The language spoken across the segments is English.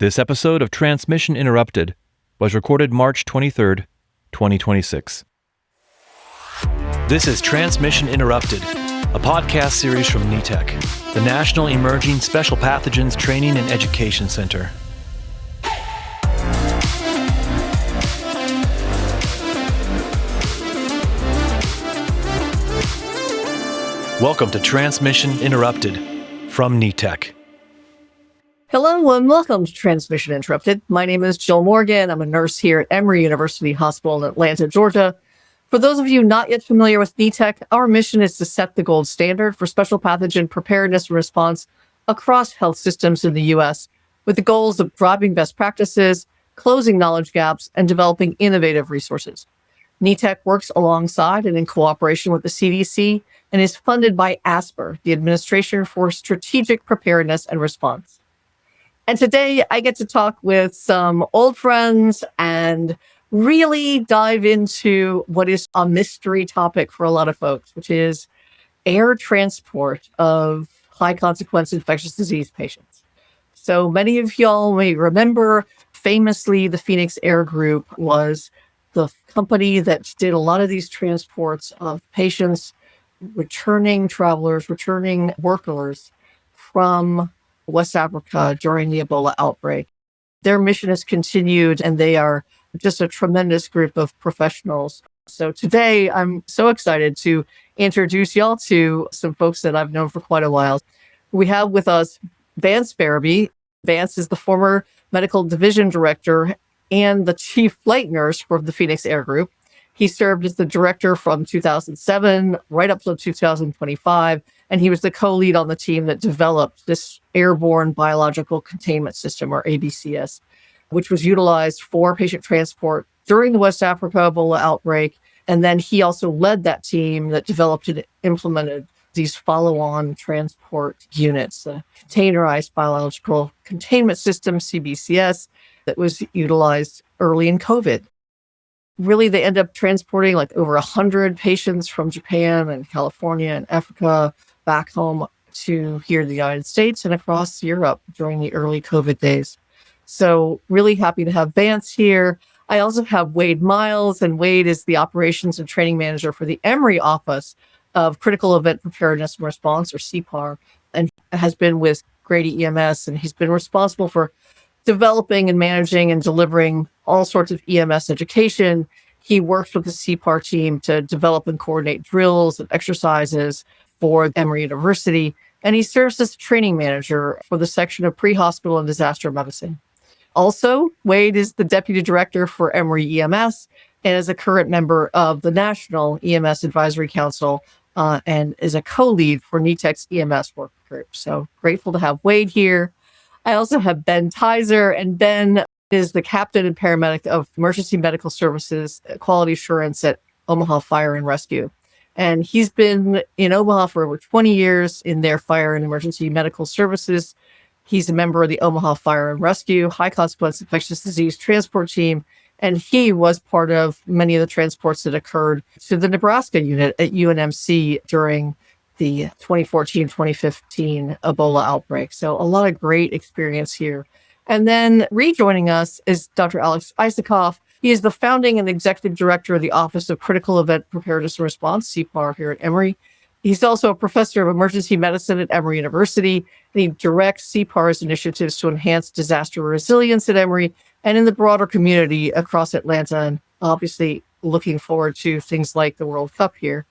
This episode of Transmission Interrupted was recorded March 23rd, 2026. This is Transmission Interrupted, a podcast series from NETEC, the National Emerging Special Pathogens Training and Education Center. Welcome to Transmission Interrupted from NETEC. Hello and welcome to Transmission Interrupted. My name is Jill Morgan. I'm a nurse here at Emory University Hospital in Atlanta, Georgia. For those of you not yet familiar with NETEC, our mission is to set the gold standard for special pathogen preparedness and response across health systems in the U.S., with the goals of driving best practices, closing knowledge gaps, and developing innovative resources. NETEC works alongside and in cooperation with the CDC and is funded by ASPR, the Administration for Strategic Preparedness and Response. And today I get to talk with some old friends and really dive into what is a mystery topic for a lot of folks, which is air transport of high consequence infectious disease patients. So many of y'all may remember famously the Phoenix Air Group was the company that did a lot of these transports of patients, returning travelers, returning workers from West Africa during the Ebola outbreak. Their mission has continued, and they are just a tremendous group of professionals. So today, I'm so excited to introduce y'all to some folks that I've known for quite a while. We have with us Vance Ferebee. Vance is the former medical division director and the chief flight nurse for the Phoenix Air Group. He served as the director from 2007 right up to 2025, and he was the co-lead on the team that developed this airborne biological containment system, or ABCS, which was utilized for patient transport during the West Africa Ebola outbreak. And then he also led that team that developed and implemented these follow-on transport units, the containerized biological containment system, CBCS, that was utilized early in COVID. Really, they end up transporting like over 100 patients from Japan and California and Africa back home to here in the United States and across Europe during the early COVID days. So really happy to have Vance here. I also have Wade Miles, and Wade is the operations and training manager for the Emory Office of Critical Event Preparedness and Response, or CPAR, and has been with Grady EMS, and he's been responsible for developing and managing and delivering all sorts of EMS education. He works with the CPAR team to develop and coordinate drills and exercises for Emory University, and he serves as training manager for the section of pre-hospital and disaster medicine. Also, Wade is the deputy director for Emory EMS and is a current member of the National EMS Advisory Council and is a co-lead for NETEC's EMS work group. So grateful to have Wade here. I also have Ben Tysor, and Ben is the captain and paramedic of Emergency Medical Services Quality Assurance at Omaha Fire and Rescue. And he's been in Omaha for over 20 years in their fire and emergency medical services. He's a member of the Omaha Fire and Rescue High Consequence Infectious Disease Transport Team, and he was part of many of the transports that occurred to the Nebraska unit at UNMC during the 2014-2015 Ebola outbreak. So a lot of great experience here. And then rejoining us is Dr. Alex Isakov. He is the founding and executive director of the Office of Critical Event Preparedness and Response, CPAR, here at Emory. He's also a professor of emergency medicine at Emory University, and he directs CPAR's initiatives to enhance disaster resilience at Emory and in the broader community across Atlanta, and obviously looking forward to things like the World Cup here.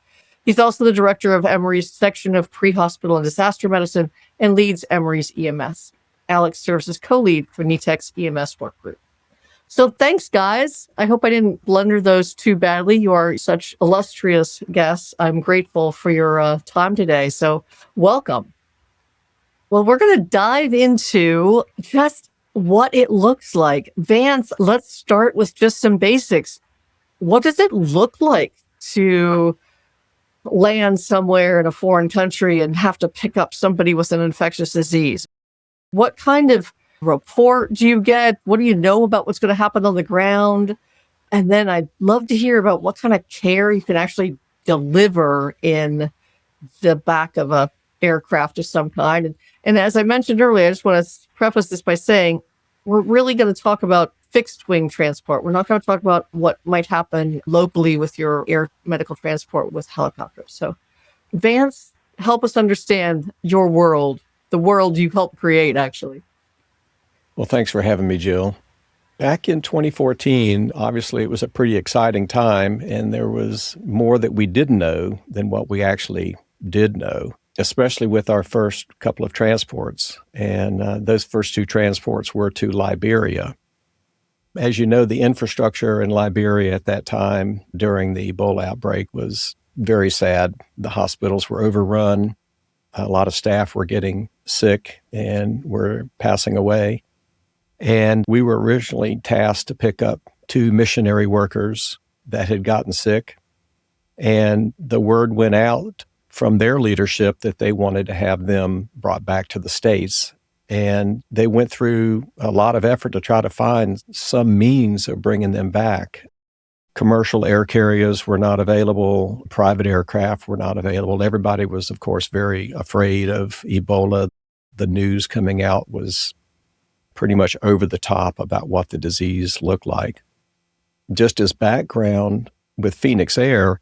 He's also the director of Emory's section of pre-hospital and disaster medicine and leads Emory's EMS. Alex serves as co-lead for NETEC's EMS work group. So thanks, guys. I hope I didn't blunder those too badly. You are such illustrious guests. I'm grateful for your time today. So welcome. Well, we're going to dive into just what it looks like. Vance, let's start with just some basics. What does it look like to land somewhere in a foreign country and have to pick up somebody with an infectious disease? What kind of report do you get? What do you know about what's going to happen on the ground? And then I'd love to hear about what kind of care you can actually deliver in the back of a aircraft of some kind. And as I mentioned earlier, I just want to preface this by saying we're really going to talk about fixed wing transport. We're not going to talk about what might happen locally with your air medical transport with helicopters. So, Vance, help us understand your world, the world you helped create, actually. Well, thanks for having me, Jill. Back in 2014, obviously it was a pretty exciting time, and there was more that we didn't know than what we actually did know, especially with our first couple of transports. And those first two transports were to Liberia. As you know, the infrastructure in Liberia at that time during the Ebola outbreak was very sad. The hospitals were overrun. A lot of staff were getting sick and were passing away. And we were originally tasked to pick up 2 missionary workers that had gotten sick. And the word went out from their leadership that they wanted to have them brought back to the States. And they went through a lot of effort to try to find some means of bringing them back. Commercial air carriers were not available. Private aircraft were not available. Everybody was, of course, very afraid of Ebola. The news coming out was pretty much over the top about what the disease looked like. Just as background, with Phoenix Air,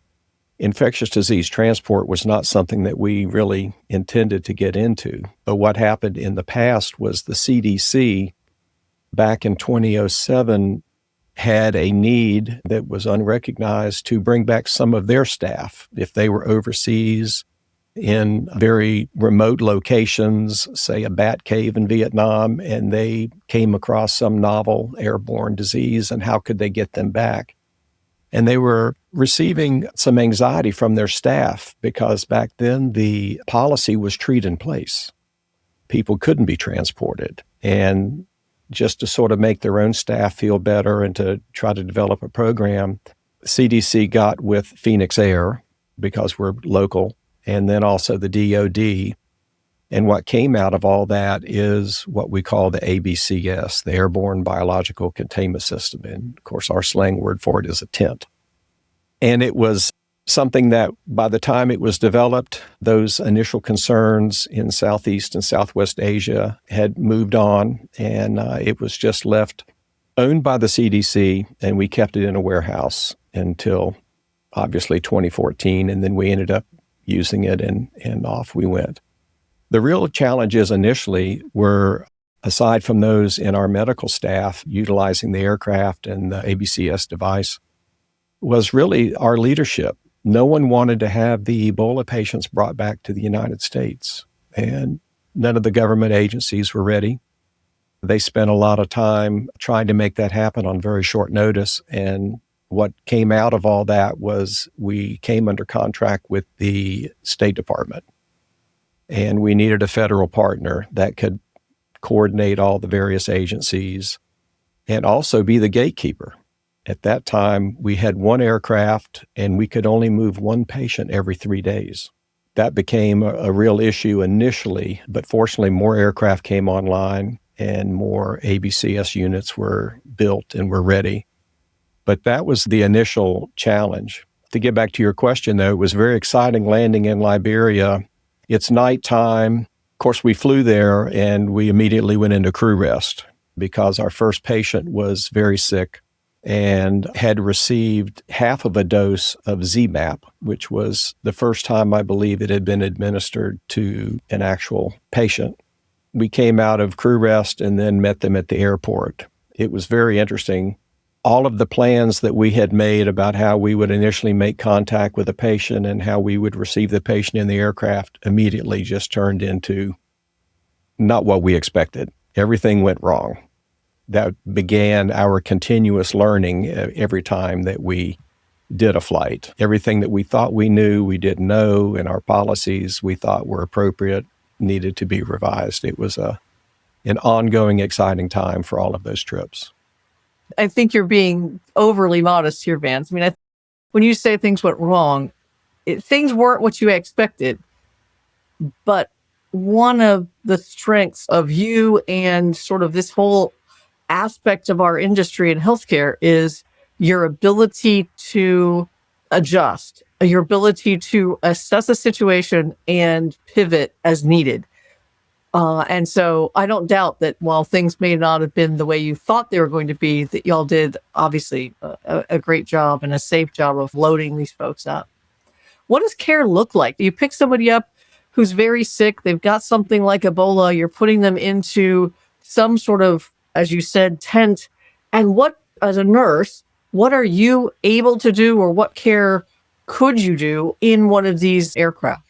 infectious disease transport was not something that we really intended to get into. But what happened in the past was the CDC, back in 2007, had a need that was unrecognized to bring back some of their staff if they were overseas in very remote locations, say a bat cave in Vietnam, and they came across some novel airborne disease, and how could they get them back? And they were receiving some anxiety from their staff because back then the policy was treat in place. People couldn't be transported. And just to sort of make their own staff feel better and to try to develop a program, CDC got with Phoenix Air because we're local, and then also the DOD. And what came out of all that is what we call the ABCS, the Airborne Biological Containment System. And of course, our slang word for it is a tent. And it was something that by the time it was developed, those initial concerns in Southeast and Southwest Asia had moved on, and it was just left owned by the CDC, and we kept it in a warehouse until obviously 2014, and then we ended up using it, and off we went. The real challenges initially were, aside from those in our medical staff utilizing the aircraft and the ABCS device, was really our leadership. No one wanted to have the Ebola patients brought back to the United States, and none of the government agencies were ready. They spent a lot of time trying to make that happen on very short notice, and what came out of all that was we came under contract with the State Department, and we needed a federal partner that could coordinate all the various agencies and also be the gatekeeper. At that time, we had 1 aircraft, and we could only move 1 patient every 3 days. That became a real issue initially, but fortunately more aircraft came online and more ABCS units were built and were ready. But that was the initial challenge. To get back to your question, though, it was very exciting landing in Liberia. It's nighttime. Of course, we flew there, and we immediately went into crew rest because our first patient was very sick and had received half of a dose of ZMapp, which was the first time I believe it had been administered to an actual patient. We came out of crew rest and then met them at the airport. It was very interesting. All of the plans that we had made about how we would initially make contact with a patient and how we would receive the patient in the aircraft immediately just turned into not what we expected. Everything went wrong. That began our continuous learning every time that we did a flight. Everything that we thought we knew, we didn't know, and our policies we thought were appropriate needed to be revised. It was an ongoing, exciting time for all of those trips. I think you're being overly modest here, Vance. I mean, when you say things went wrong, things weren't what you expected. But one of the strengths of you and sort of this whole aspect of our industry in healthcare is your ability to adjust, your ability to assess a situation and pivot as needed. And so I don't doubt that while things may not have been the way you thought they were going to be, that y'all did obviously a great job and a safe job of loading these folks up. What does care look like? You pick somebody up who's very sick. They've got something like Ebola. You're putting them into some sort of, as you said, tent. And what, as a nurse, what are you able to do, or what care could you do in one of these aircraft?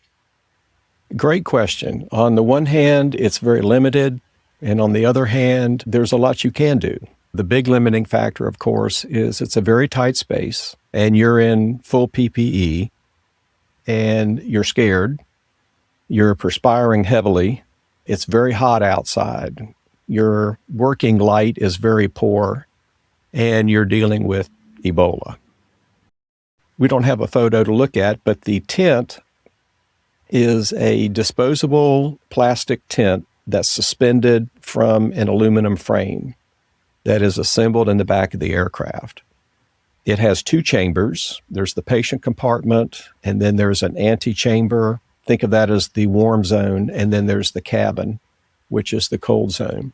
Great question. On the one hand, it's very limited. And on the other hand, there's a lot you can do. The big limiting factor, of course, is it's a very tight space and you're in full PPE and you're scared. You're perspiring heavily. It's very hot outside. Your working light is very poor and you're dealing with Ebola. We don't have a photo to look at, but the tent is a disposable plastic tent that's suspended from an aluminum frame that is assembled in the back of the aircraft. It has two chambers. There's the patient compartment, and then there's an antechamber. Think of that as the warm zone, and then there's the cabin, which is the cold zone.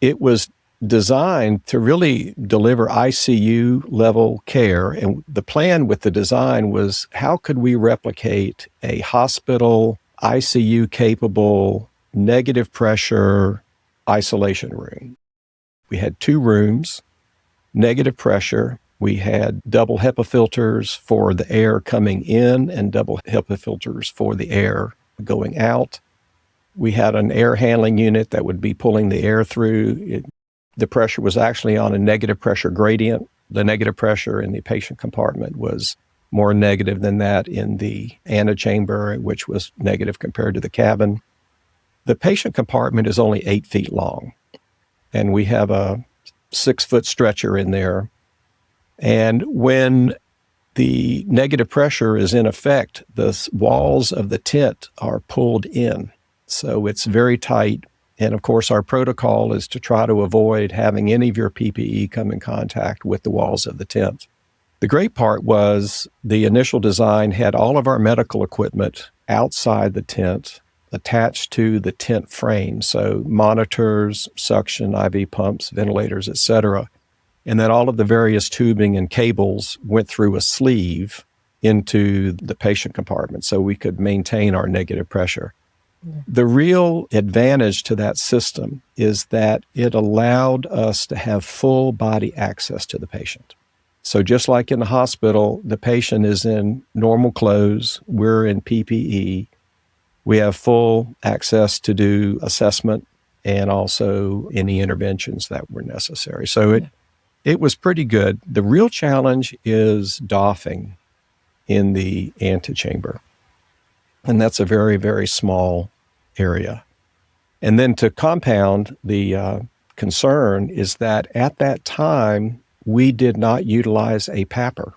It was designed to really deliver ICU level care. And the plan with the design was, how could we replicate a hospital ICU capable negative pressure isolation room? We had two rooms, negative pressure. We had double HEPA filters for the air coming in and double HEPA filters for the air going out. We had an air handling unit that would be pulling the air through. The pressure was actually on a negative pressure gradient. The negative pressure in the patient compartment was more negative than that in the antechamber, which was negative compared to the cabin. The patient compartment is only 8 feet long, and we have a 6-foot stretcher in there. And when the negative pressure is in effect, the walls of the tent are pulled in. So it's very tight. And of course, our protocol is to try to avoid having any of your PPE come in contact with the walls of the tent. The great part was the initial design had all of our medical equipment outside the tent attached to the tent frame. So monitors, suction, IV pumps, ventilators, etc. And then all of the various tubing and cables went through a sleeve into the patient compartment so we could maintain our negative pressure. The real advantage to that system is that it allowed us to have full body access to the patient. So just like in the hospital, the patient is in normal clothes, we're in PPE, we have full access to do assessment and also any interventions that were necessary. So it was pretty good. The real challenge is doffing in the antechamber. And that's a very, very small area. And then to compound the concern is that at that time, we did not utilize a PAPR.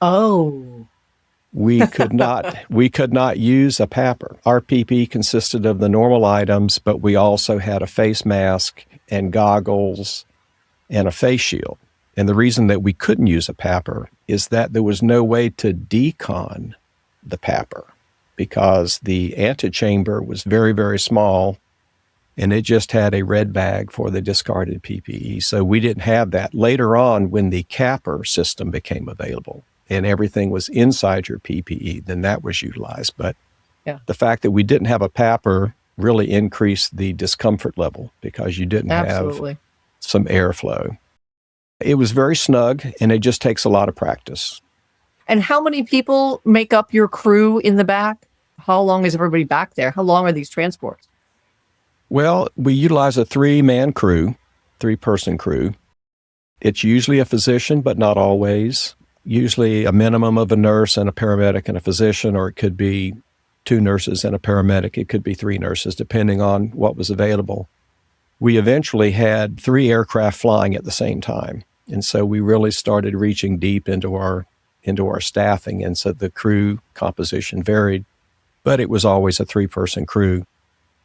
Oh. We could not use a PAPR. Our PPE consisted of the normal items, but we also had a face mask and goggles and a face shield. And the reason that we couldn't use a PAPR is that there was no way to decon the PAPR because the antechamber was very, very small and it just had a red bag for the discarded PPE. So we didn't have that. Later on, when the capper system became available and everything was inside your PPE, then that was utilized. But the fact that we didn't have a PAPR really increased the discomfort level because you didn't have some airflow. It was very snug, and it just takes a lot of practice. And how many people make up your crew in the back? How long is everybody back there? How long are these transports? Well, we utilize a 3-man crew, 3-person crew. It's usually a physician, but not always. Usually a minimum of a nurse and a paramedic and a physician, or it could be 2 nurses and a paramedic. It could be 3 nurses, depending on what was available. We eventually had 3 aircraft flying at the same time. And so we really started reaching deep into our staffing. And so the crew composition varied, but it was always a 3-person crew.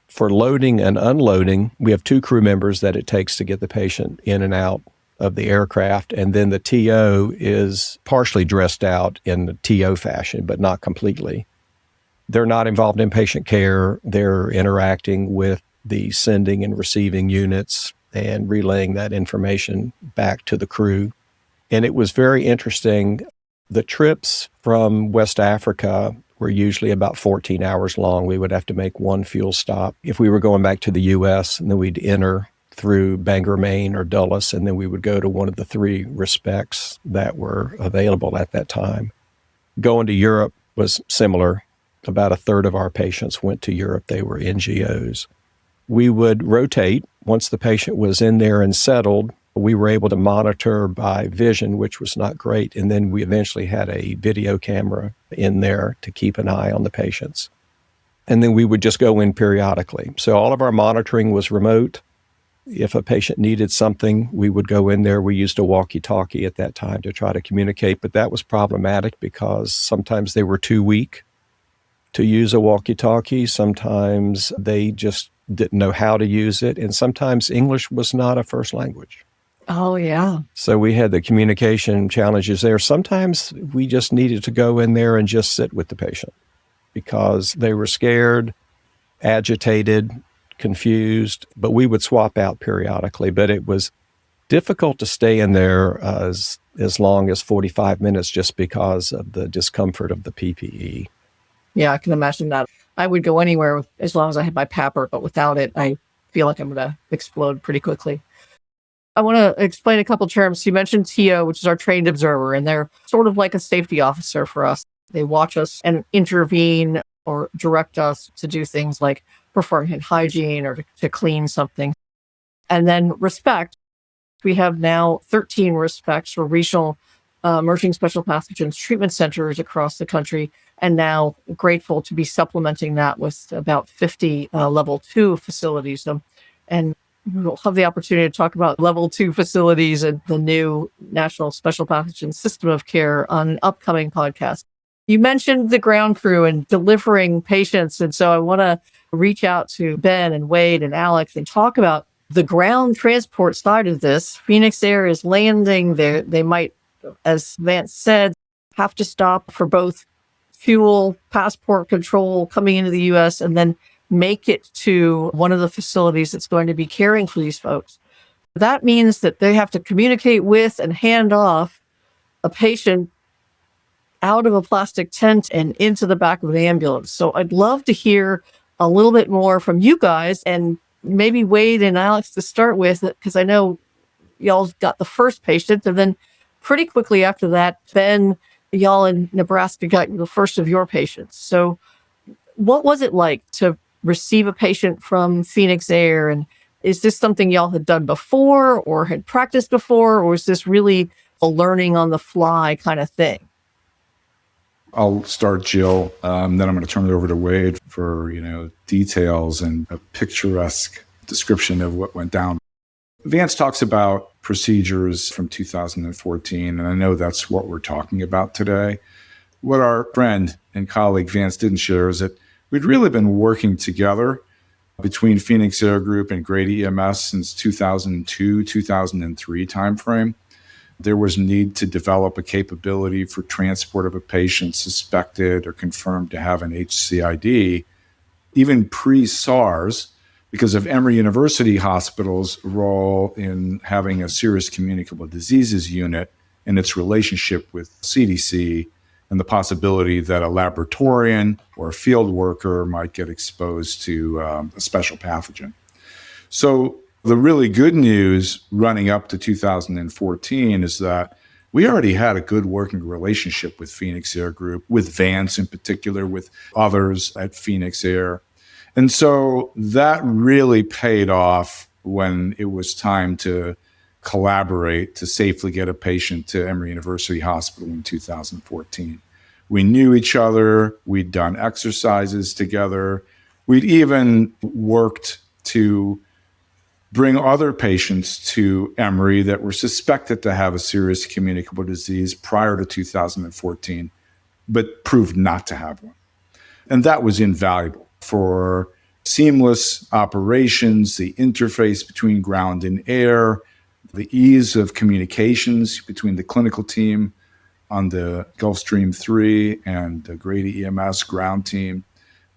For loading and unloading, we have 2 crew members that it takes to get the patient in and out of the aircraft. And then the TO is partially dressed out in the TO fashion, but not completely. They're not involved in patient care. They're interacting with the sending and receiving units and relaying that information back to the crew. And it was very interesting. The trips from West Africa were usually about 14 hours long. We would have to make one fuel stop if we were going back to the U.S., and then we'd enter through Bangor, Maine or Dulles, and then we would go to one of the 3 respects that were available at that time. Going to Europe was similar. About a third of our patients went to Europe. They were NGOs. We would rotate. Once the patient was in there and settled, we were able to monitor by vision, which was not great. And then we eventually had a video camera in there to keep an eye on the patients. And then we would just go in periodically. So all of our monitoring was remote. If a patient needed something, we would go in there. We used a walkie-talkie at that time to try to communicate, but that was problematic because sometimes they were too weak to use a walkie-talkie. Sometimes they just didn't know how to use it. And sometimes English was not a first language. Oh, yeah. So we had the communication challenges there. Sometimes we just needed to go in there and just sit with the patient because they were scared, agitated, confused, but we would swap out periodically. But it was difficult to stay in there as long as 45 minutes just because of the discomfort of the PPE. Yeah, I can imagine that. I would go anywhere as long as I had my PAPR, but without it, I feel like I'm going to explode pretty quickly. I want to explain a couple terms. You mentioned TO, which is our trained observer, and they're sort of like a safety officer for us. They watch us and intervene or direct us to do things like perform hand hygiene or to clean something. And then respect. We have now 13 respects for regional emerging special pathogens treatment centers across the country, and now grateful to be supplementing that with about 50 level 2 facilities. And we'll have the opportunity to talk about level 2 facilities and the new National Special Pathogen System of Care on an upcoming podcast. You mentioned the ground crew and delivering patients. And so I want to reach out to Ben and Wade and Alex and talk about the ground transport side of this. Phoenix Air is landing there. They might, as Vance said, have to stop for both fuel, passport control coming into the U.S., and then make it to one of the facilities that's going to be caring for these folks. That means that they have to communicate with and hand off a patient out of a plastic tent and into the back of an ambulance. So I'd love to hear a little bit more from you guys, and maybe Wade and Alex to start with, because I know y'all got the first patient, and then pretty quickly after that, Ben, y'all in Nebraska got the first of your patients. So what was it like to receive a patient from Phoenix Air? And is this something y'all had done before or had practiced before, or is this really a learning on the fly kind of thing? I'll start, Jill. Then I'm going to turn it over to Wade for, details and a picturesque description of what went down. Vance talks about procedures from 2014, and I know that's what we're talking about today. What our friend and colleague Vance didn't share is that we'd really been working together between Phoenix Air Group and Grady EMS since 2002, 2003 timeframe. There was need to develop a capability for transport of a patient suspected or confirmed to have an HCID, even pre-SARS, because of Emory University Hospital's role in having a serious communicable diseases unit and its relationship with CDC, and the possibility that a laboratorian or a field worker might get exposed to a special pathogen. So the really good news running up to 2014 is that we already had a good working relationship with Phoenix Air Group, with Vance in particular, with others at Phoenix Air. And so that really paid off when it was time to collaborate to safely get a patient to Emory University Hospital in 2014. We knew each other. We'd done exercises together. We'd even worked to bring other patients to Emory that were suspected to have a serious communicable disease prior to 2014, but proved not to have one. And that was invaluable for seamless operations, the interface between ground and air, the ease of communications between the clinical team on the Gulfstream 3 and the Grady EMS ground team.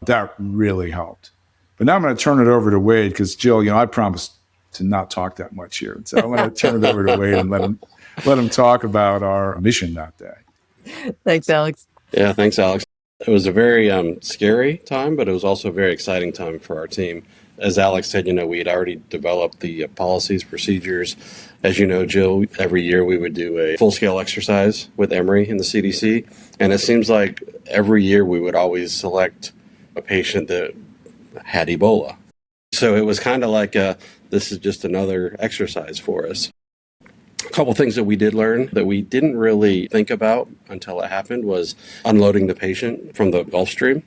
That really helped. But now I'm going to turn it over to Wade because, Jill, I promised to not talk that much here. So I'm going to turn it over to Wade and let him talk about our mission that day. Thanks, Alex. Yeah, thanks, Alex. It was a very scary time, but it was also a very exciting time for our team. As Alex said, we had already developed the policies, procedures. As you know, Jill, every year we would do a full-scale exercise with Emory in the CDC. And it seems like every year we would always select a patient that had Ebola. So it was kind of like this is just another exercise for us. A couple things that we did learn that we didn't really think about until it happened was unloading the patient from the Gulf Stream.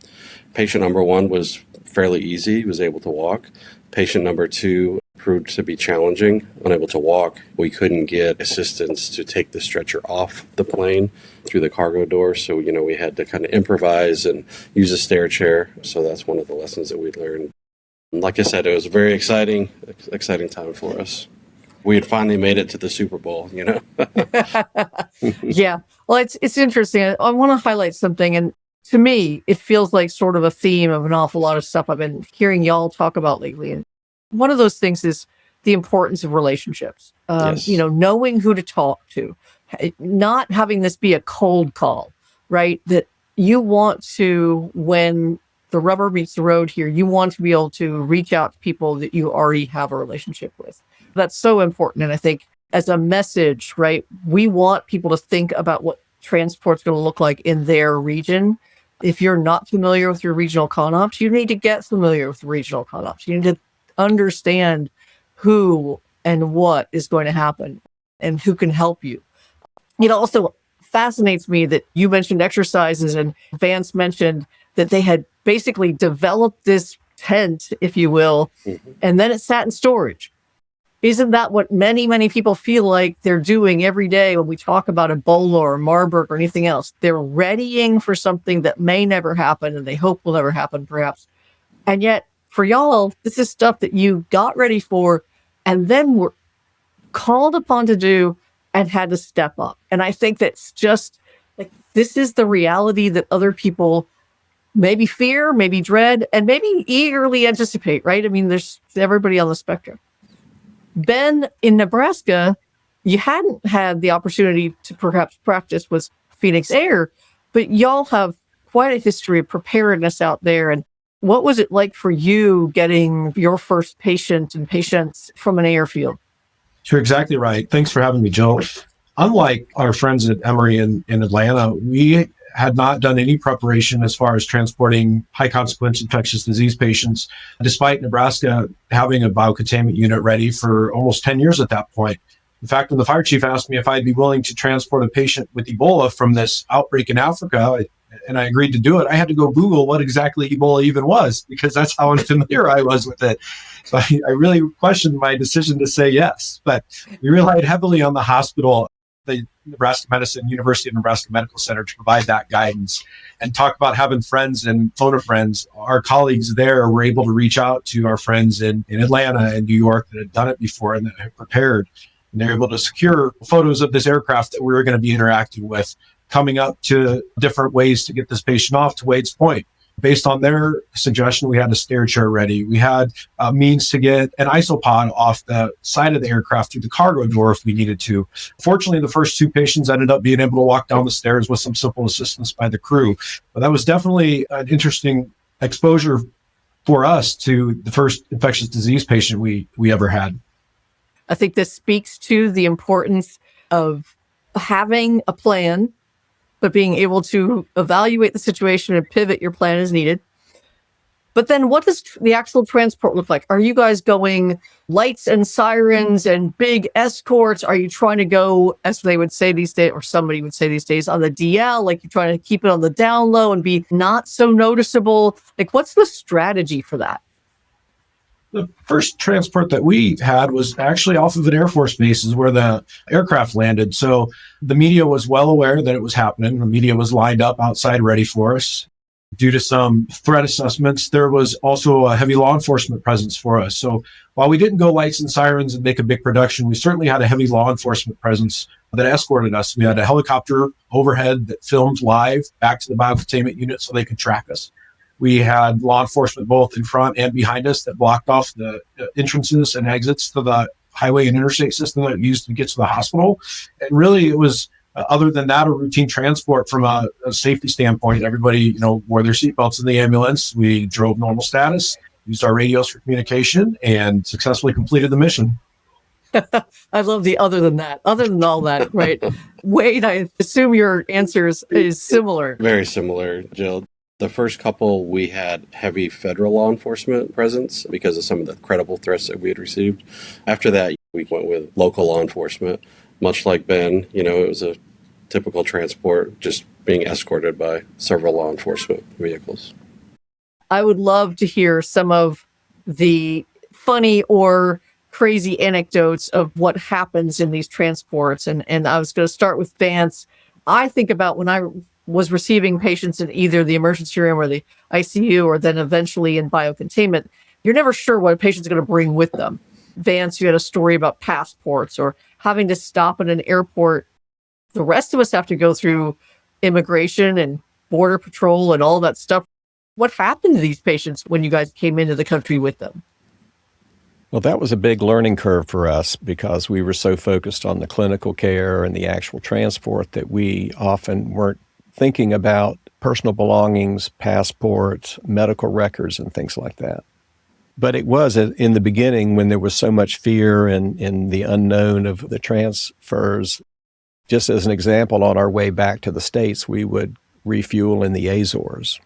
Patient number 1 was fairly easy. He was able to walk. Patient number 2 proved to be challenging, unable to walk. We couldn't get assistance to take the stretcher off the plane through the cargo door. So, we had to kind of improvise and use a stair chair. So that's one of the lessons that we learned. Like I said, it was a very exciting time for us. We had finally made it to the Super Bowl, Yeah. Well, it's interesting. I want to highlight something. And to me, it feels like sort of a theme of an awful lot of stuff I've been hearing y'all talk about lately. And one of those things is the importance of relationships. Yes. Knowing who to talk to, not having this be a cold call, right? That you want to, when the rubber meets the road here, you want to be able to reach out to people that you already have a relationship with. That's so important. And I think as a message, right, we want people to think about what transport's going to look like in their region. If you're not familiar with your regional CONOPS, you need to get familiar with regional CONOPS. You need to understand who and what is going to happen and who can help you. It also fascinates me that you mentioned exercises and Vance mentioned that they had basically developed this tent, if you will, and then it sat in storage. Isn't that what many, many people feel like they're doing every day when we talk about Ebola or Marburg or anything else? They're readying for something that may never happen and they hope will never happen, perhaps. And yet, for y'all, this is stuff that you got ready for and then were called upon to do and had to step up. And I think that's just like, this is the reality that other people maybe fear, maybe dread, and maybe eagerly anticipate, right? I mean, there's everybody on the spectrum. Ben, in Nebraska, you hadn't had the opportunity to perhaps practice with Phoenix Air, but y'all have quite a history of preparedness out there. And what was it like for you getting your first patient and patients from an airfield? You're exactly right. Thanks for having me, Jill. Unlike our friends at Emory in Atlanta, we had not done any preparation as far as transporting high-consequence infectious disease patients, despite Nebraska having a biocontainment unit ready for almost 10 years at that point. In fact, when the fire chief asked me if I'd be willing to transport a patient with Ebola from this outbreak in Africa, and I agreed to do it, I had to go Google what exactly Ebola even was, because that's how unfamiliar I was with it. So I really questioned my decision to say yes. But we relied heavily on the hospital, the Nebraska Medicine, University of Nebraska Medical Center, to provide that guidance and talk about having friends and phone a friends. Our colleagues there were able to reach out to our friends in Atlanta and New York that had done it before and that had prepared. And they were able to secure photos of this aircraft that we were going to be interacting with, coming up to different ways to get this patient off, to Wade's point. Based on their suggestion, we had a stair chair ready. We had means to get an isopod off the side of the aircraft through the cargo door if we needed to. Fortunately, the first 2 patients ended up being able to walk down the stairs with some simple assistance by the crew. But that was definitely an interesting exposure for us to the first infectious disease patient we ever had. I think this speaks to the importance of having a plan, but being able to evaluate the situation and pivot your plan as needed. But then what does the actual transport look like? Are you guys going lights and sirens and big escorts? Are you trying to go, as they would say these days, or somebody would say these days, on the DL, like you're trying to keep it on the down low and be not so noticeable? Like, what's the strategy for that? The first transport that we had was actually off of an Air Force base, is where the aircraft landed. So the media was well aware that it was happening. The media was lined up outside ready for us. Due to some threat assessments, there was also a heavy law enforcement presence for us. So while we didn't go lights and sirens and make a big production, we certainly had a heavy law enforcement presence that escorted us. We had a helicopter overhead that filmed live back to the biocontainment unit so they could track us. We had law enforcement both in front and behind us that blocked off the entrances and exits to the highway and interstate system that we used to get to the hospital. And really, it was, other than that, a routine transport from a safety standpoint. Everybody, wore their seatbelts in the ambulance. We drove normal status, used our radios for communication, and successfully completed the mission. I love the other than that. Other than all that, right? Wade, I assume your answer is similar. Very similar, Jill. The first couple, we had heavy federal law enforcement presence because of some of the credible threats that we had received. After that, we went with local law enforcement. Much like Ben, it was a typical transport, just being escorted by several law enforcement vehicles. I would love to hear some of the funny or crazy anecdotes of what happens in these transports. And I was going to start with Vance. I think about when I was receiving patients in either the emergency room or the ICU, or then eventually in biocontainment, you're never sure what a patient's going to bring with them. Vance, you had a story about passports or having to stop at an airport. The rest of us have to go through immigration and border patrol and all that stuff. What happened to these patients when you guys came into the country with them? Well, that was a big learning curve for us because we were so focused on the clinical care and the actual transport that we often weren't thinking about personal belongings, passports, medical records, and things like that. But it was in the beginning when there was so much fear and in the unknown of the transfers. Just as an example, on our way back to the States, we would refuel in the Azores.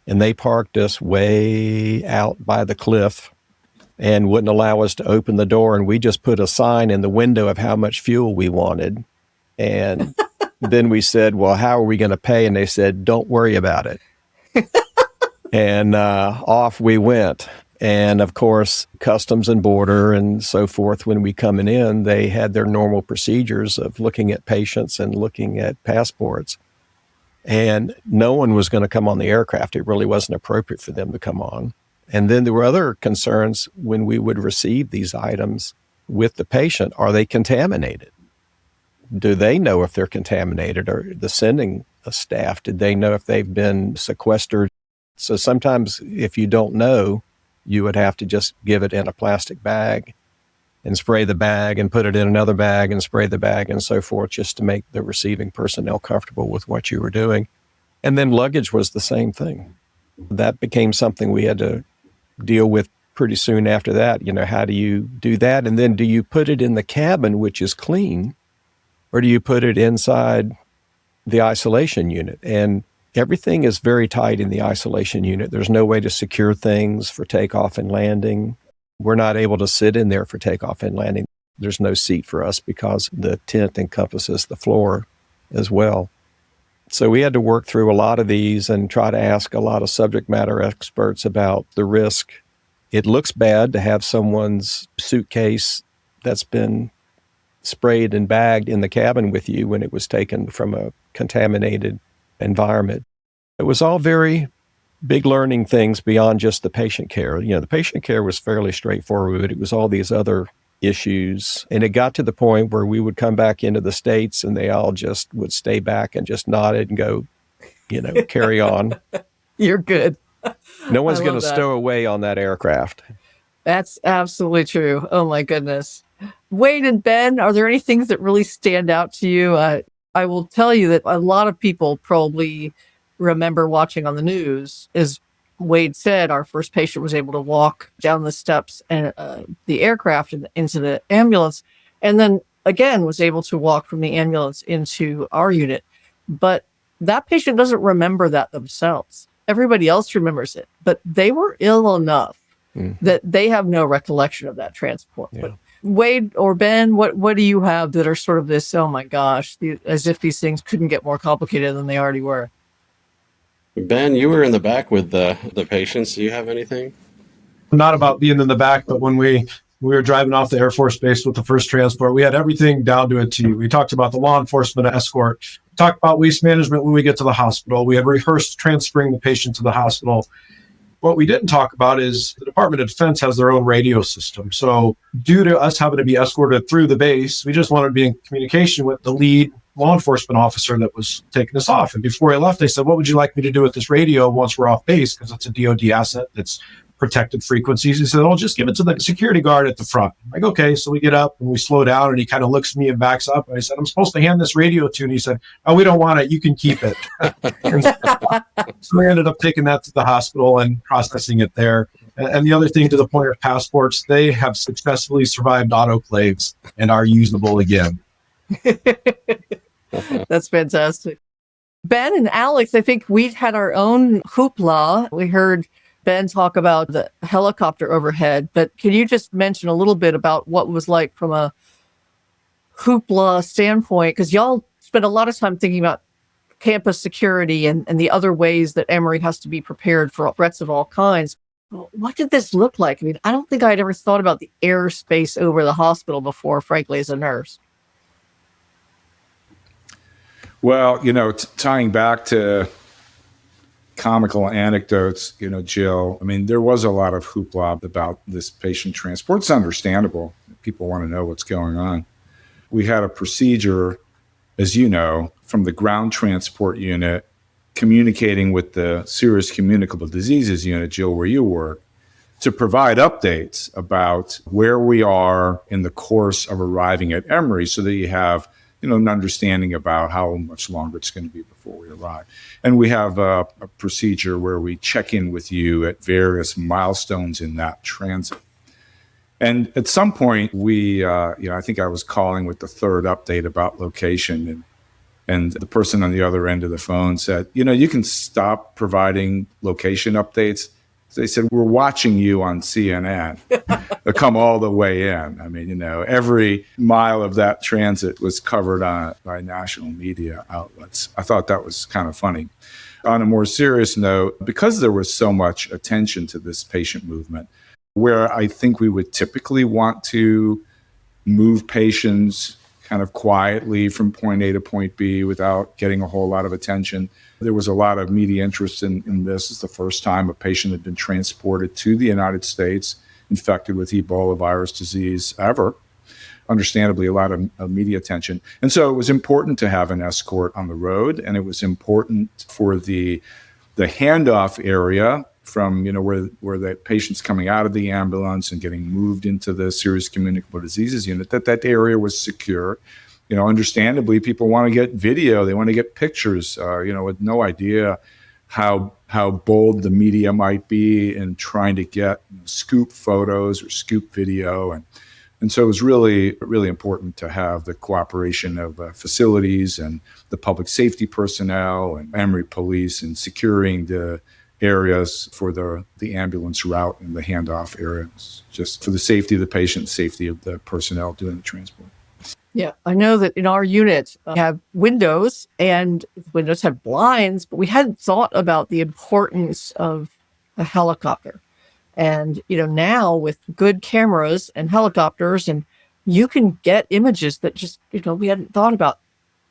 And they parked us way out by the cliff and wouldn't allow us to open the door. And we just put a sign in the window of how much fuel we wanted. And then we said, well, how are we going to pay? And they said, don't worry about it. And off we went. And of course, Customs and Border and so forth, when we coming in, they had their normal procedures of looking at patients and looking at passports. And no one was going to come on the aircraft. It really wasn't appropriate for them to come on. And then there were other concerns when we would receive these items with the patient. Are they contaminated? Do they know if they're contaminated? Or the sending staff, did they know if they've been sequestered? So sometimes if you don't know, you would have to just give it in a plastic bag and spray the bag and put it in another bag and spray the bag and so forth, just to make the receiving personnel comfortable with what you were doing. And then luggage was the same thing. That became something we had to deal with pretty soon after that. How do you do that? And then do you put it in the cabin, which is clean, or do you put it inside the isolation unit? And everything is very tight in the isolation unit. There's no way to secure things for takeoff and landing. We're not able to sit in there for takeoff and landing. There's no seat for us because the tent encompasses the floor as well. So we had to work through a lot of these and try to ask a lot of subject matter experts about the risk. It looks bad to have someone's suitcase that's been sprayed and bagged in the cabin with you when it was taken from a contaminated environment. It was all very big learning things beyond just the patient care. The patient care was fairly straightforward. It was all these other issues. And it got to the point where we would come back into the States and they all just would stay back and just nodded and go, carry on. You're good. No one's going to stow away on that aircraft. That's absolutely true. Oh my goodness. Wade and Ben, are there any things that really stand out to you? I will tell you that a lot of people probably remember watching on the news. As Wade said, our first patient was able to walk down the steps and the aircraft and into the ambulance, and then again was able to walk from the ambulance into our unit. But that patient doesn't remember that themselves. Everybody else remembers it, but they were ill enough that they have no recollection of that transport. Yeah. But Wade or Ben, what do you have that are sort of this, oh my gosh, as if these things couldn't get more complicated than they already were? Ben, you were in the back with the patients. Do you have anything? Not about being in the back, but when we were driving off the Air Force Base with the first transport, we had everything down to a T. We talked about the law enforcement escort. We talked about waste management when we get to the hospital. We had rehearsed transferring the patient to the hospital. What we didn't talk about is the Department of Defense has their own radio system. So due to us having to be escorted through the base, we just wanted to be in communication with the lead law enforcement officer that was taking us off. And before I left, they said, what would you like me to do with this radio once we're off base? Because it's a DoD asset that's protected frequencies. He said, I'll just give it to the security guard at the front. I'm like, okay. So we get up and we slow down and he kind of looks at me and backs up. And I said, I'm supposed to hand this radio to you. And he said, oh, we don't want it. You can keep it. So we ended up taking that to the hospital and processing it there. And the other thing, to the point of passports, they have successfully survived autoclaves and are usable again. That's fantastic. Ben and Alex, I think we've had our own hoopla. We heard Ben talk about the helicopter overhead, but can you just mention a little bit about what it was like from a hoopla standpoint? Because y'all spent a lot of time thinking about campus security and the other ways that Emory has to be prepared for threats of all kinds. What did this look like? I mean, I don't think I'd ever thought about the airspace over the hospital before, frankly, as a nurse. Well, tying back to comical anecdotes, Jill, I mean, there was a lot of hoopla about this patient transport. It's understandable. People want to know what's going on. We had a procedure, as you know, from the ground transport unit communicating with the serious communicable diseases unit, Jill, where you work, to provide updates about where we are in the course of arriving at Emory so that you have an understanding about how much longer it's going to be before we arrive. And we have a procedure where we check in with you at various milestones in that transit. And at some point, we, I think I was calling with the third update about location, and the person on the other end of the phone said, you can stop providing location updates. They said, we're watching you on CNN. They come all the way in. I mean, every mile of that transit was covered by national media outlets. I thought that was kind of funny. On a more serious note, because there was so much attention to this patient movement, where I think we would typically want to move patients kind of quietly from point A to point B without getting a whole lot of attention. There was a lot of media interest in this. It's the first time a patient had been transported to the United States infected with Ebola virus disease ever. Understandably, a lot of media attention. And so it was important to have an escort on the road, and it was important for the handoff area from where the patient's coming out of the ambulance and getting moved into the serious communicable diseases unit, that area was secure. Understandably, people want to get video, they want to get pictures, with no idea how bold the media might be in trying to get scoop photos or scoop video. And so it was really, really important to have the cooperation of facilities and the public safety personnel and Emory police in securing the areas for the ambulance route and the handoff areas, just for the safety of the patient, safety of the personnel doing the transport. Yeah, I know that in our unit, we have windows and windows have blinds, but we hadn't thought about the importance of a helicopter. And, now with good cameras and helicopters, and you can get images that just, we hadn't thought about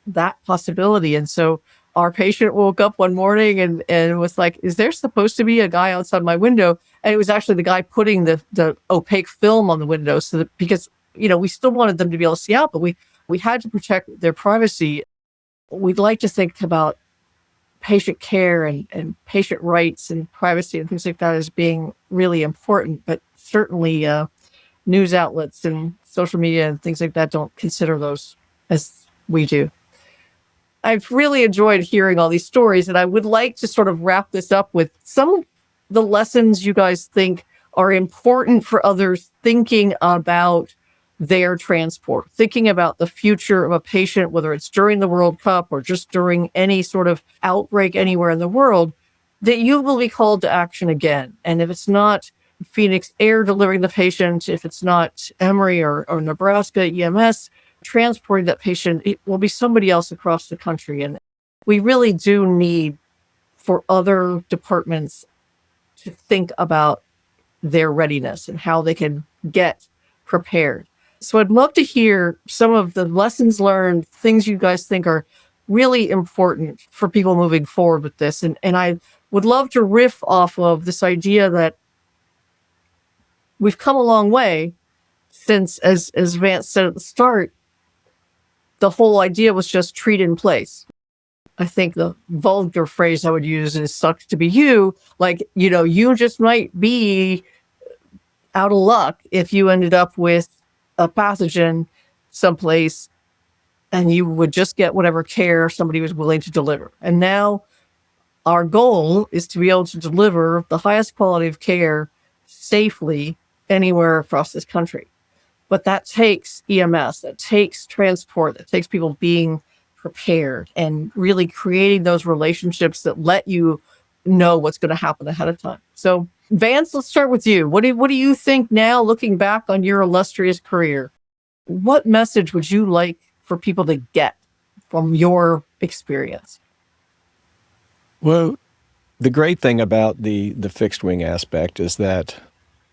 that possibility. And so our patient woke up one morning and was like, is there supposed to be a guy outside my window? And it was actually the guy putting the opaque film on the window because we still wanted them to be able to see out, but we had to protect their privacy. We'd like to think about patient care and patient rights and privacy and things like that as being really important, but certainly news outlets and social media and things like that don't consider those as we do. I've really enjoyed hearing all these stories, and I would like to sort of wrap this up with some of the lessons you guys think are important for others thinking about their transport, thinking about the future of a patient, whether it's during the World Cup or just during any sort of outbreak anywhere in the world, that you will be called to action again. And if it's not Phoenix Air delivering the patient, if it's not Emory or Nebraska EMS transporting that patient, it will be somebody else across the country. And we really do need for other departments to think about their readiness and how they can get prepared. So I'd love to hear some of the lessons learned, things you guys think are really important for people moving forward with this. And I would love to riff off of this idea that we've come a long way since, as Vance said at the start, the whole idea was just treat in place. I think the vulgar phrase I would use is sucks to be you. Like, you just might be out of luck if you ended up with a pathogen someplace and you would just get whatever care somebody was willing to deliver. And now our goal is to be able to deliver the highest quality of care safely anywhere across this country. But that takes EMS, that takes transport, that takes people being prepared and really creating those relationships that let you know what's going to happen ahead of time. So, Vance, let's start with you. What do you think now, looking back on your illustrious career? What message would you like for people to get from your experience? Well, the great thing about the fixed wing aspect is that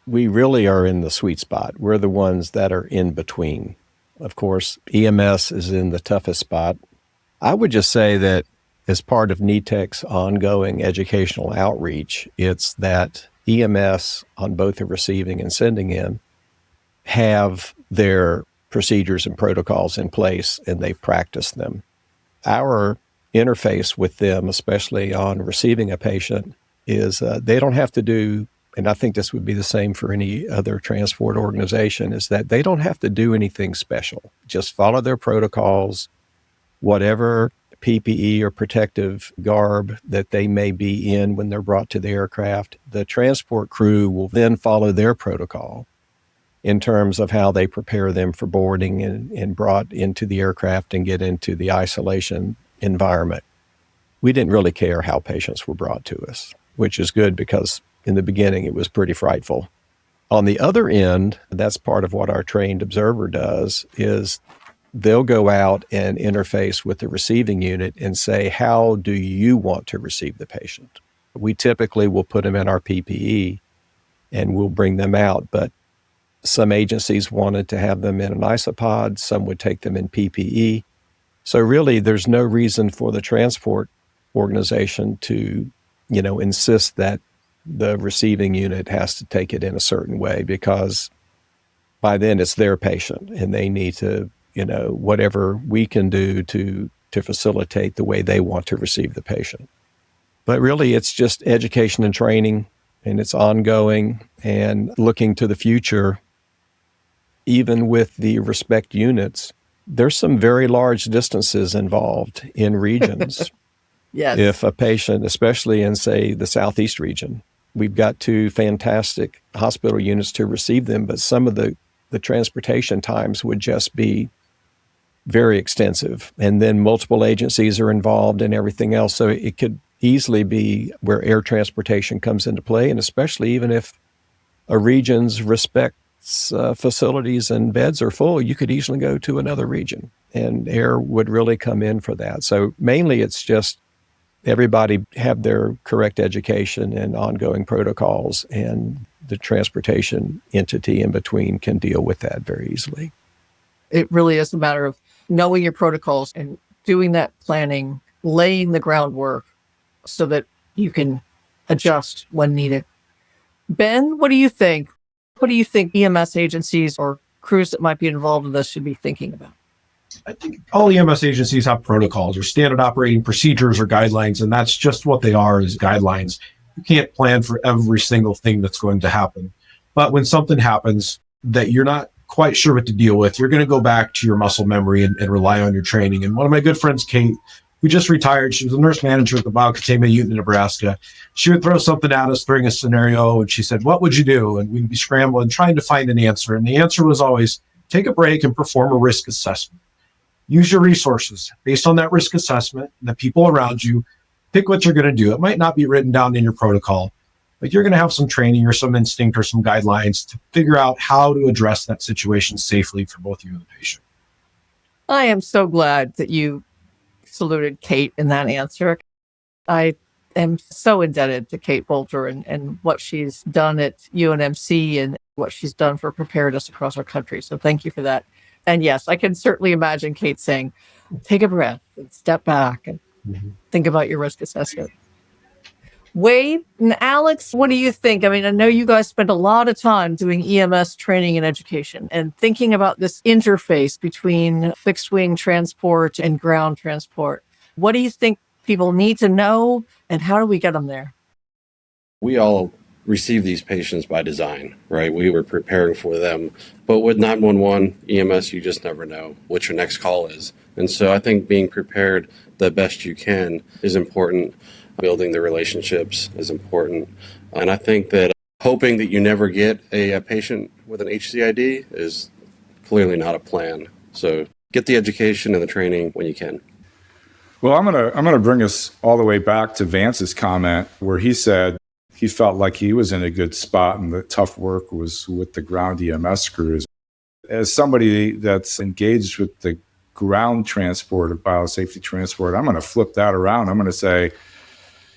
we really are in the sweet spot. We're the ones that are in between. Of course, EMS is in the toughest spot. I would just say that as part of NETEC's ongoing educational outreach, it's that EMS on both the receiving and sending end have their procedures and protocols in place and they practice them. Our interface with them, especially on receiving a patient, is they don't have to do, and I think this would be the same for any other transport organization, is that they don't have to do anything special. Just follow their protocols, whatever PPE or protective garb that they may be in when they're brought to the aircraft. The transport crew will then follow their protocol in terms of how they prepare them for boarding and brought into the aircraft and get into the isolation environment. We didn't really care how patients were brought to us, which is good because in the beginning it was pretty frightful. On the other end, that's part of what our trained observer does, is they'll go out and interface with the receiving unit and say, how do you want to receive the patient? We typically will put them in our PPE and we'll bring them out, but some agencies wanted to have them in an isopod, some would take them in PPE. So really, there's no reason for the transport organization to, insist that the receiving unit has to take it in a certain way, because by then it's their patient and they need to, whatever we can do to facilitate the way they want to receive the patient. But really, it's just education and training, and it's ongoing and looking to the future. Even with the respect units, there's some very large distances involved in regions. Yes. If a patient, especially in, say, the Southeast region, we've got 2 fantastic hospital units to receive them, but some of the transportation times would just be very extensive. And then multiple agencies are involved and everything else. So it could easily be where air transportation comes into play, and especially even if a region's respect facilities and beds are full, you could easily go to another region and air would really come in for that. So mainly it's just everybody have their correct education and ongoing protocols, and the transportation entity in between can deal with that very easily. It really is a matter of knowing your protocols and doing that planning, laying the groundwork so that you can adjust when needed. Ben, what do you think? What do you think EMS agencies or crews that might be involved in this should be thinking about? I think all EMS agencies have protocols or standard operating procedures or guidelines, and that's just what they are, is guidelines. You can't plan for every single thing that's going to happen. But when something happens that you're not quite sure what to deal with, you're going to go back to your muscle memory and rely on your training. And one of my good friends, Kate, who just retired, she was a nurse manager at the biocontainment unit in Nebraska. She would throw something at us during a scenario, and she said, what would you do? And we'd be scrambling, trying to find an answer. And the answer was always, take a break and perform a risk assessment. Use your resources based on that risk assessment and the people around you. Pick what you're going to do. It might not be written down in your protocol, but you're going to have some training or some instinct or some guidelines to figure out how to address that situation safely for both you and the patient. I am so glad that you saluted Kate in that answer. I am so indebted to Kate Bolter and what she's done at UNMC and what she's done for preparedness across our country. So thank you for that. And yes, I can certainly imagine Kate saying, take a breath and step back and think about your risk assessment. Wade and Alex, what do you think? I mean, I know you guys spend a lot of time doing EMS training and education and thinking about this interface between fixed wing transport and ground transport. What do you think people need to know, and how do we get them there? We all receive these patients by design, right? We were preparing for them. But with 911 EMS, you just never know what your next call is. And so I think being prepared the best you can is important. Building the relationships is important. And I think that hoping that you never get a patient with an HCID is clearly not a plan. So get the education and the training when you can. Well, I'm gonna bring us all the way back to Vance's comment where he said he felt like he was in a good spot and the tough work was with the ground EMS crews. As somebody that's engaged with the ground transport of biosafety transport, I'm going to flip that around. I'm going to say,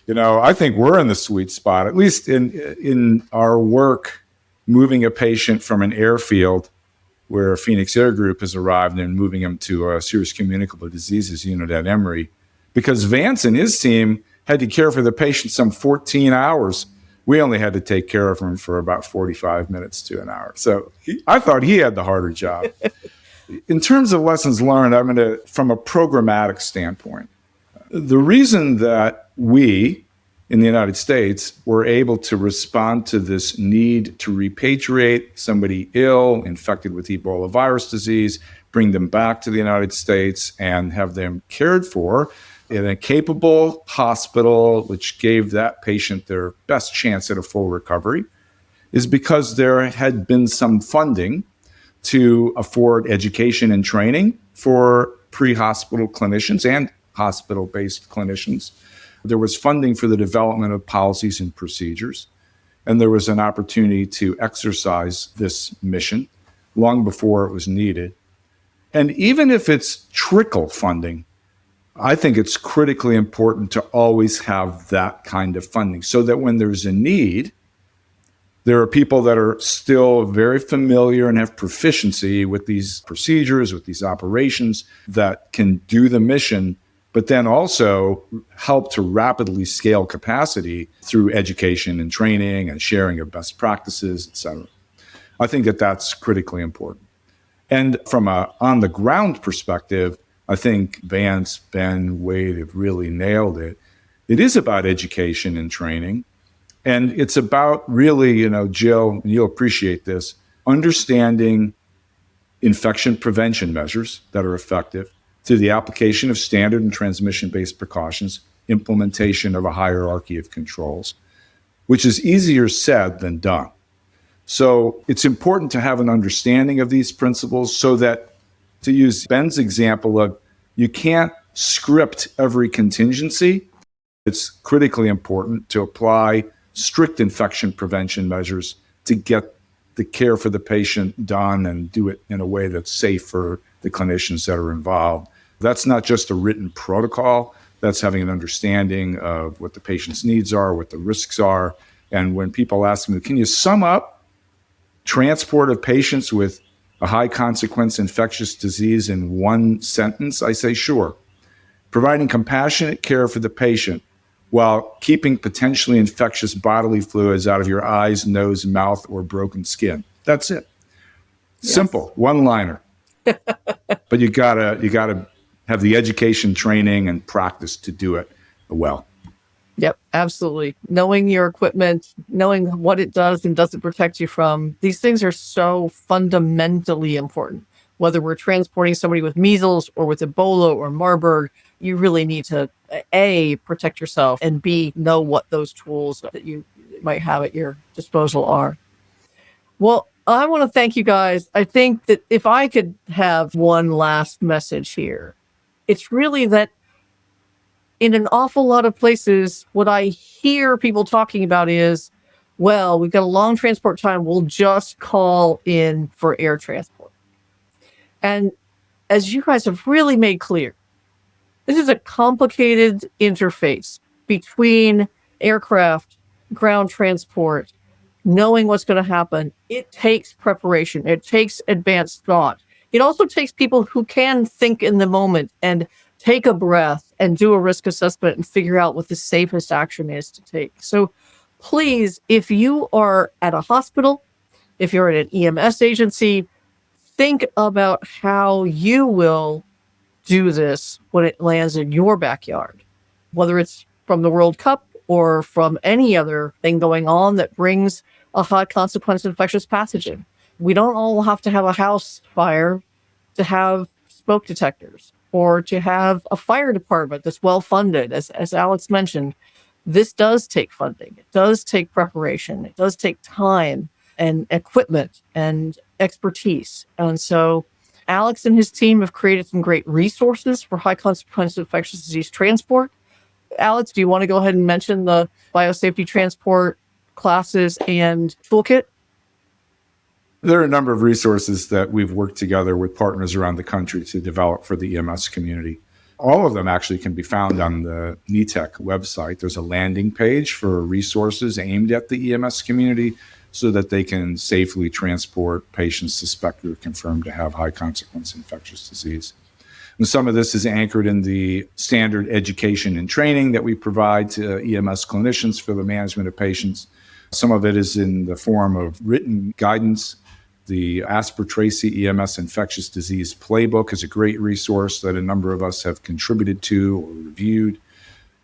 I think we're in the sweet spot, at least in our work, moving a patient from an airfield where a Phoenix Air Group has arrived and moving him to a serious communicable diseases unit at Emory, because Vance and his team had to care for the patient some 14 hours. We only had to take care of him for about 45 minutes to an hour. So I thought he had the harder job. In terms of lessons learned, from a programmatic standpoint, the reason that we in the United States were able to respond to this need to repatriate somebody ill, infected with Ebola virus disease, bring them back to the United States and have them cared for in a capable hospital, which gave that patient their best chance at a full recovery, is because there had been some funding to afford education and training for pre-hospital clinicians and hospital-based clinicians. There was funding for the development of policies and procedures, and there was an opportunity to exercise this mission long before it was needed. And even if it's trickle funding, I think it's critically important to always have that kind of funding so that when there's a need, there are people that are still very familiar and have proficiency with these procedures, with these operations that can do the mission, but then also help to rapidly scale capacity through education and training and sharing of best practices, et cetera. I think that that's critically important. And from a on-the-ground perspective, I think Vance, Ben, Wade have really nailed it. It is about education and training. And it's about really, Jill, and you'll appreciate this, understanding infection prevention measures that are effective through the application of standard and transmission-based precautions, implementation of a hierarchy of controls, which is easier said than done. So it's important to have an understanding of these principles so that, to use Ben's example of, you can't script every contingency. It's critically important to apply strict infection prevention measures to get the care for the patient done and do it in a way that's safe for the clinicians that are involved. That's not just a written protocol. That's having an understanding of what the patient's needs are, what the risks are. And when people ask me, can you sum up transport of patients with a high consequence infectious disease in one sentence? I say, sure. Providing compassionate care for the patient while keeping potentially infectious bodily fluids out of your eyes, nose, mouth, or broken skin. That's it. Yes. Simple, one-liner. But you gotta have the education, training, and practice to do it well. Yep, absolutely. Knowing your equipment, knowing what it does and doesn't protect you from, these things are so fundamentally important. Whether we're transporting somebody with measles or with Ebola or Marburg, you really need to, A, protect yourself, and B, know what those tools that you might have at your disposal are. Well, I want to thank you guys. I think that if I could have one last message here, it's really that in an awful lot of places, what I hear people talking about is, well, we've got a long transport time. We'll just call in for air transport. And as you guys have really made clear, this is a complicated interface between aircraft, ground transport, knowing what's going to happen. It takes preparation. It takes advanced thought. It also takes people who can think in the moment and take a breath and do a risk assessment and figure out what the safest action is to take. So please, if you are at a hospital, if you're at an EMS agency, think about how you will do this when it lands in your backyard, whether it's from the World Cup or from any other thing going on that brings a high consequence infectious pathogen. We don't all have to have a house fire to have smoke detectors or to have a fire department that's well funded. As Alex mentioned, this does take funding. It does take preparation. It does take time and equipment and expertise. And so Alex and his team have created some great resources for high consequence infectious disease transport. Alex, do you want to go ahead and mention the biosafety transport classes and toolkit? There are a number of resources that we've worked together with partners around the country to develop for the EMS community. All of them actually can be found on the NETEC website. There's a landing page for resources aimed at the EMS community so that they can safely transport patients suspected or confirmed to have high consequence infectious disease. And some of this is anchored in the standard education and training that we provide to EMS clinicians for the management of patients. Some of it is in the form of written guidance. The Asper Tracy EMS Infectious Disease Playbook is a great resource that a number of us have contributed to or reviewed.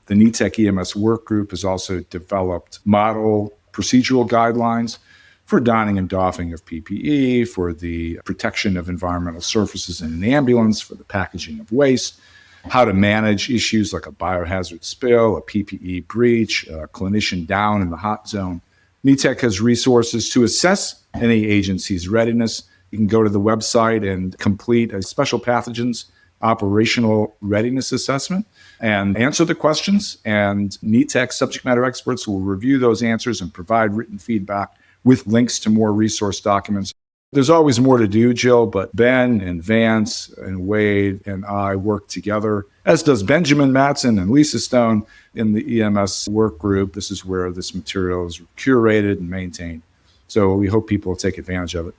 The NETEC EMS work group has also developed model procedural guidelines for donning and doffing of PPE, for the protection of environmental surfaces in an ambulance, for the packaging of waste, how to manage issues like a biohazard spill, a PPE breach, a clinician down in the hot zone. NETEC has resources to assess any agency's readiness. You can go to the website and complete a special pathogens operational readiness assessment and answer the questions. And NETEC subject matter experts will review those answers and provide written feedback with links to more resource documents. There's always more to do, Jill, but Ben and Vance and Wade and I work together, as does Benjamin Matson and Lisa Stone in the EMS work group. This is where this material is curated and maintained. So we hope people will take advantage of it.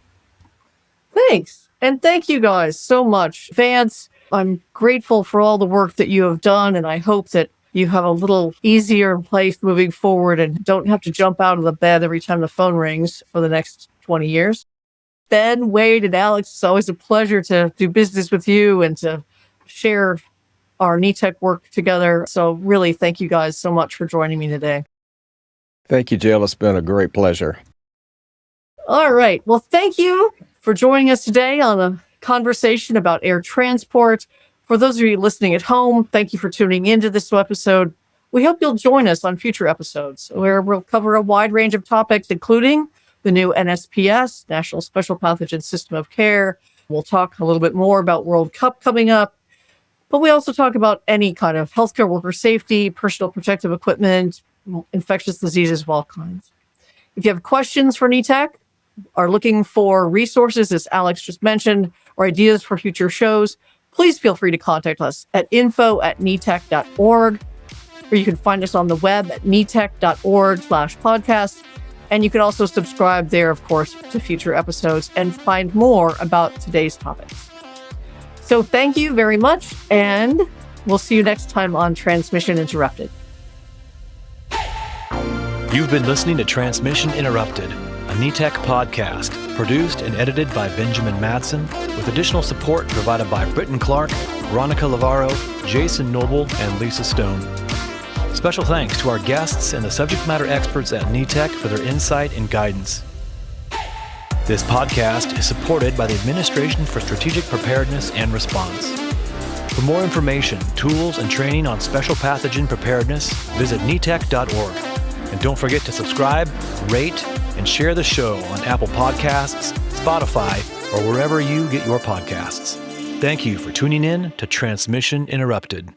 Thanks. And thank you guys so much. Vance, I'm grateful for all the work that you have done, and I hope that you have a little easier place moving forward and don't have to jump out of the bed every time the phone rings for the next 20 years. Ben, Wade, and Alex, it's always a pleasure to do business with you and to share our NETEC work together. So really, thank you guys so much for joining me today. Thank you, Jill. It's been a great pleasure. All right. Well, thank you for joining us today on a conversation about air transport. For those of you listening at home, thank you for tuning into this episode. We hope you'll join us on future episodes where we'll cover a wide range of topics, including the new NSPS, National Special Pathogen System of Care. We'll talk a little bit more about World Cup coming up, but we also talk about any kind of healthcare worker safety, personal protective equipment, infectious diseases of all kinds. If you have questions for NETEC, are looking for resources, as Alex just mentioned, or ideas for future shows, please feel free to contact us at info@netec.org, or you can find us on the web at netec.org/podcast. And you can also subscribe there, of course, to future episodes and find more about today's topics. So thank you very much, and we'll see you next time on Transmission Interrupted. You've been listening to Transmission Interrupted, a NETEC podcast produced and edited by Benjamin Matson, with additional support provided by Britton Clark, Veronica Lavaro, Jason Noble, and Lisa Stone. Special thanks to our guests and the subject matter experts at NETEC for their insight and guidance. This podcast is supported by the Administration for Strategic Preparedness and Response. For more information, tools, and training on special pathogen preparedness, visit netec.org. And don't forget to subscribe, rate, and share the show on Apple Podcasts, Spotify, or wherever you get your podcasts. Thank you for tuning in to Transmission Interrupted.